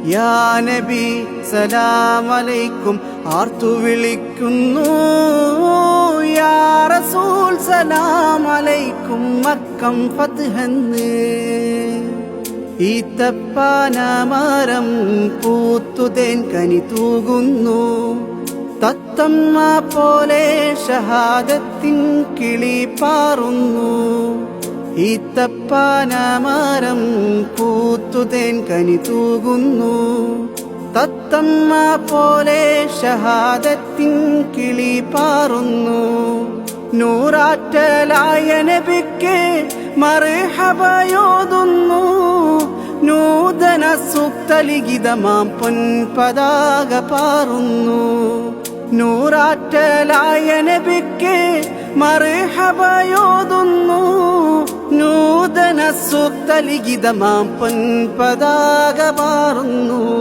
യാ നബി സലാം അലൈക്കും ആർത്തു വിളിക്കുന്നു. യാ റസൂൽ സലാം അലൈക്കും മക്കം ഫത്ഹെന്ന്. ഈത്തപ്പാനമരം പൂത്തുതേൻ കനി തൂകുന്നു. തത്തമ്മ പോലെ ഷഹാദത്തിൻ കിളി പാറുന്നു. ഈത്തപ്പാനമരം പൂത്തുതേൻ കനി തൂകുന്നു. തത്തമ്മ പോലെ ഷഹാദത്തിൻ കിളി പാറുന്നു. നൂറാറ്റലായ നബിക്ക് മർഹബയോതുന്നു. നൂതന സൂക്തലിഖിതമാം പൊൻപതാക പാറുന്നു. നൂറാറ്റലായ നബിക്ക് മർഹബയോതുന്നു. നൂതന സൂക്തലിഖിതമാം പൊൻപതാക പാറുന്നു.